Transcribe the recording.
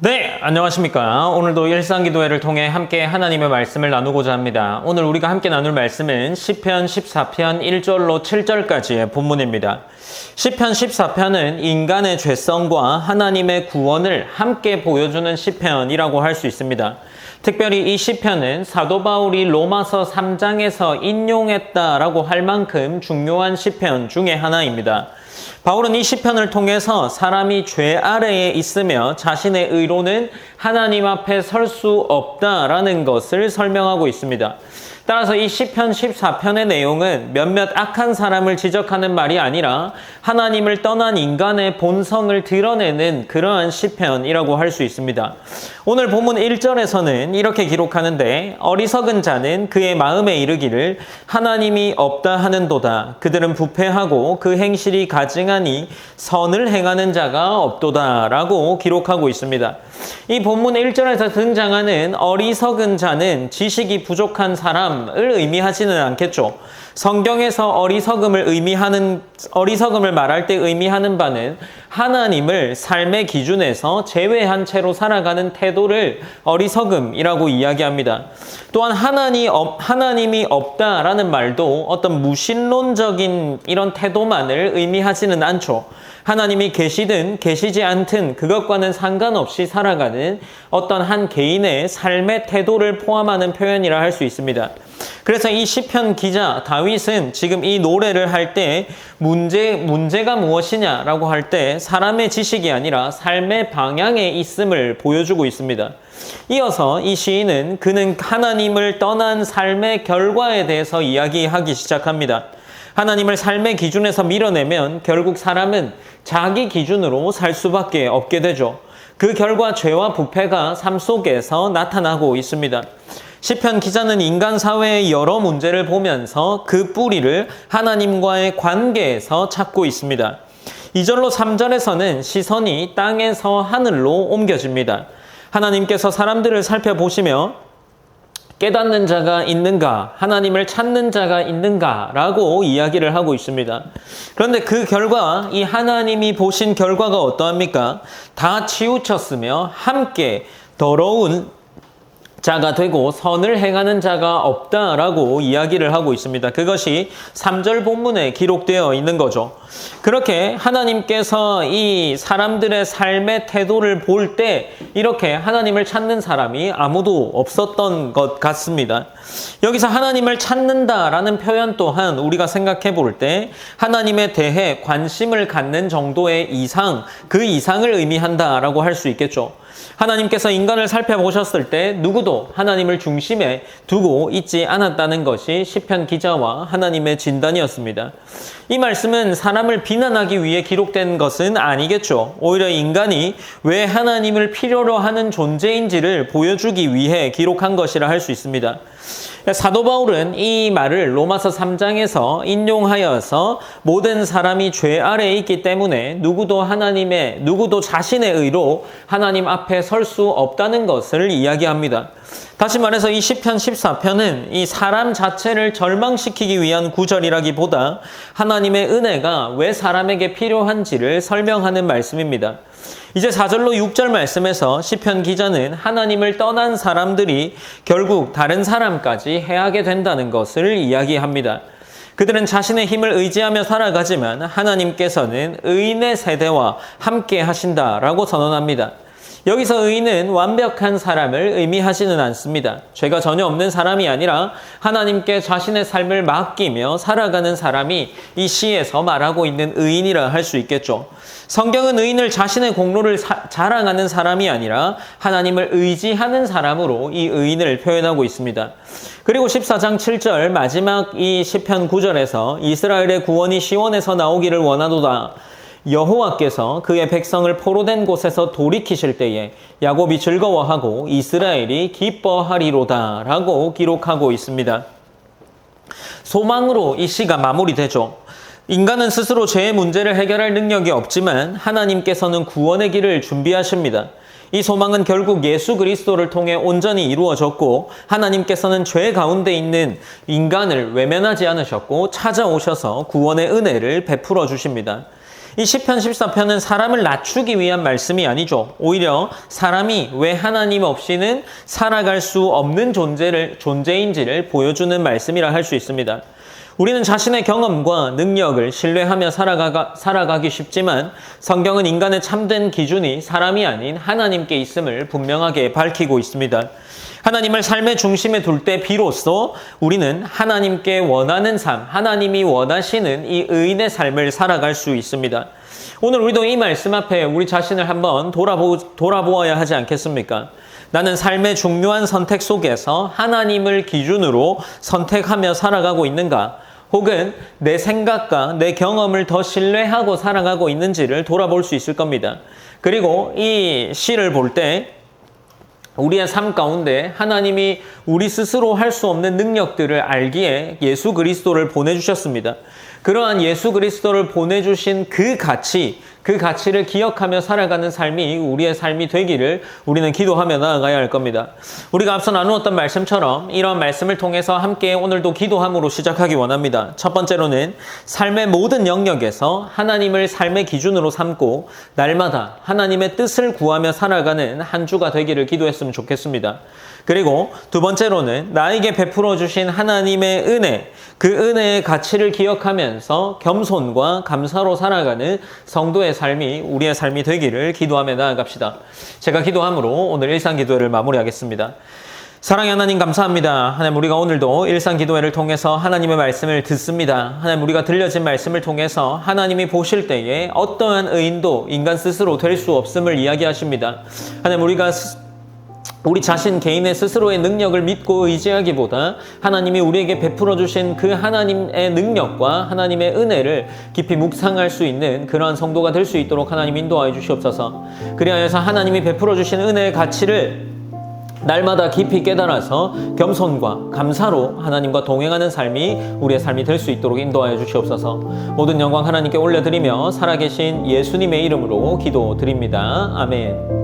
네, 안녕하십니까. 오늘도 일상기도회를 통해 함께 하나님의 말씀을 나누고자 합니다. 오늘 우리가 함께 나눌 말씀은 시편 14편 1절로 7절까지의 본문입니다. 시편 14편은 인간의 죄성과 하나님의 구원을 함께 보여주는 시편이라고 할 수 있습니다. 특별히 이 시편은 사도 바울이 로마서 3장에서 인용했다라고 할 만큼 중요한 시편 중에 하나입니다. 바울은 이 시편을 통해서 사람이 죄 아래에 있으며 자신의 의로는 하나님 앞에 설 수 없다라는 것을 설명하고 있습니다. 따라서 이 시편 14편의 내용은 몇몇 악한 사람을 지적하는 말이 아니라 하나님을 떠난 인간의 본성을 드러내는 그러한 시편이라고 할 수 있습니다. 오늘 본문 1절에서는 이렇게 기록하는데 어리석은 자는 그의 마음에 이르기를 하나님이 없다 하는도다. 그들은 부패하고 그 행실이 가증하니 선을 행하는 자가 없도다 라고 기록하고 있습니다. 이 본문 1절에서 등장하는 어리석은 자는 지식이 부족한 사람을 의미하지는 않겠죠. 성경에서 어리석음을 말할 때 의미하는 바는 하나님을 삶의 기준에서 제외한 채로 살아가는 태도를 어리석음이라고 이야기합니다. 또한 하나님이 없다라는 말도 어떤 무신론적인 이런 태도만을 의미하지는 않죠. 하나님이 계시든 계시지 않든 그것과는 상관없이 살아가는 어떤 한 개인의 삶의 태도를 포함하는 표현이라 할 수 있습니다. 그래서 이 시편 기자 다윗은 지금 이 노래를 할 때 문제가 무엇이냐라고 할 때 사람의 지식이 아니라 삶의 방향에 있음을 보여주고 있습니다. 이어서 이 시인은 그는 하나님을 떠난 삶의 결과에 대해서 이야기하기 시작합니다. 하나님을 삶의 기준에서 밀어내면 결국 사람은 자기 기준으로 살 수밖에 없게 되죠. 그 결과 죄와 부패가 삶 속에서 나타나고 있습니다. 시편 기자는 인간 사회의 여러 문제를 보면서 그 뿌리를 하나님과의 관계에서 찾고 있습니다. 2절로 3절에서는 시선이 땅에서 하늘로 옮겨집니다. 하나님께서 사람들을 살펴보시며 깨닫는 자가 있는가, 하나님을 찾는 자가 있는가 라고 이야기를 하고 있습니다. 그런데 그 결과, 이 하나님이 보신 결과가 어떠합니까? 다 치우쳤으며 함께 더러운 자가 되고 선을 행하는 자가 없다라고 이야기를 하고 있습니다. 그것이 3절 본문에 기록되어 있는 거죠. 그렇게 하나님께서 이 사람들의 삶의 태도를 볼 때 이렇게 하나님을 찾는 사람이 아무도 없었던 것 같습니다. 여기서 하나님을 찾는다라는 표현 또한 우리가 생각해 볼 때 하나님에 대해 관심을 갖는 정도의 이상, 그 이상을 의미한다라고 할 수 있겠죠. 하나님께서 인간을 살펴보셨을 때 누구도 하나님을 중심에 두고 있지 않았다는 것이 시편 기자와 하나님의 진단이었습니다. 이 말씀은 사람을 비난하기 위해 기록된 것은 아니겠죠. 오히려 인간이 왜 하나님을 필요로 하는 존재인지를 보여주기 위해 기록한 것이라 할 수 있습니다. 사도 바울은 이 말을 로마서 3장에서 인용하여서 모든 사람이 죄 아래에 있기 때문에 누구도 자신의 의로 하나님 앞에 설 수 없다는 것을 이야기합니다. 다시 말해서 이 시편 14편은 이 사람 자체를 절망시키기 위한 구절이라기보다 하나님의 은혜가 왜 사람에게 필요한지를 설명하는 말씀입니다. 이제 4절로 6절 말씀에서 시편 기자는 하나님을 떠난 사람들이 결국 다른 사람까지 해하게 된다는 것을 이야기합니다. 그들은 자신의 힘을 의지하며 살아가지만 하나님께서는 의인의 세대와 함께 하신다라고 선언합니다. 여기서 의인은 완벽한 사람을 의미하지는 않습니다. 죄가 전혀 없는 사람이 아니라 하나님께 자신의 삶을 맡기며 살아가는 사람이 이 시에서 말하고 있는 의인이라 할 수 있겠죠. 성경은 의인을 자신의 공로를 자랑하는 사람이 아니라 하나님을 의지하는 사람으로 이 의인을 표현하고 있습니다. 그리고 14장 7절 마지막 이 시편 9절에서 이스라엘의 구원이 시온에서 나오기를 원하도다. 여호와께서 그의 백성을 포로된 곳에서 돌이키실 때에 야곱이 즐거워하고 이스라엘이 기뻐하리로다 라고 기록하고 있습니다. 소망으로 이 시가 마무리되죠. 인간은 스스로 죄의 문제를 해결할 능력이 없지만 하나님께서는 구원의 길을 준비하십니다. 이 소망은 결국 예수 그리스도를 통해 온전히 이루어졌고 하나님께서는 죄 가운데 있는 인간을 외면하지 않으셨고 찾아오셔서 구원의 은혜를 베풀어 주십니다. 이 시편 14편은 사람을 낮추기 위한 말씀이 아니죠. 오히려 사람이 왜 하나님 없이는 살아갈 수 없는 존재인지를 보여주는 말씀이라 할 수 있습니다. 우리는 자신의 경험과 능력을 신뢰하며 살아가기 쉽지만 성경은 인간의 참된 기준이 사람이 아닌 하나님께 있음을 분명하게 밝히고 있습니다. 하나님을 삶의 중심에 둘 때 비로소 우리는 하나님께 원하는 삶, 하나님이 원하시는 이 의인의 삶을 살아갈 수 있습니다. 오늘 우리도 이 말씀 앞에 우리 자신을 한번 돌아보아야 하지 않겠습니까? 나는 삶의 중요한 선택 속에서 하나님을 기준으로 선택하며 살아가고 있는가? 혹은 내 생각과 내 경험을 더 신뢰하고 살아가고 있는지를 돌아볼 수 있을 겁니다. 그리고 이 시를 볼 때 우리의 삶 가운데 하나님이 우리 스스로 할 수 없는 능력들을 알기에 예수 그리스도를 보내주셨습니다. 그러한 예수 그리스도를 보내주신 그 가치를 기억하며 살아가는 삶이 우리의 삶이 되기를 우리는 기도하며 나아가야 할 겁니다. 우리가 앞서 나누었던 말씀처럼 이런 말씀을 통해서 함께 오늘도 기도함으로 시작하기 원합니다. 첫 번째로는 삶의 모든 영역에서 하나님을 삶의 기준으로 삼고 날마다 하나님의 뜻을 구하며 살아가는 한 주가 되기를 기도했으면 좋겠습니다. 그리고 두 번째로는 나에게 베풀어 주신 하나님의 은혜, 그 은혜의 가치를 기억하면서 겸손과 감사로 살아가는 성도의 삶이 우리의 삶이 되기를 기도하며 나아갑시다. 제가 기도함으로 오늘 일상기도회를 마무리하겠습니다. 사랑의 하나님 감사합니다. 하나님 우리가 오늘도 일상기도회를 통해서 하나님의 말씀을 듣습니다. 하나님 우리가 들려진 말씀을 통해서 하나님이 보실 때에 어떠한 의인도 인간 스스로 될 수 없음을 이야기하십니다. 하나님 우리 자신 개인의 스스로의 능력을 믿고 의지하기보다 하나님이 우리에게 베풀어 주신 그 하나님의 능력과 하나님의 은혜를 깊이 묵상할 수 있는 그러한 성도가 될 수 있도록 하나님 인도하여 주시옵소서. 그리하여서 하나님이 베풀어 주신 은혜의 가치를 날마다 깊이 깨달아서 겸손과 감사로 하나님과 동행하는 삶이 우리의 삶이 될 수 있도록 인도하여 주시옵소서. 모든 영광 하나님께 올려드리며 살아계신 예수님의 이름으로 기도드립니다. 아멘.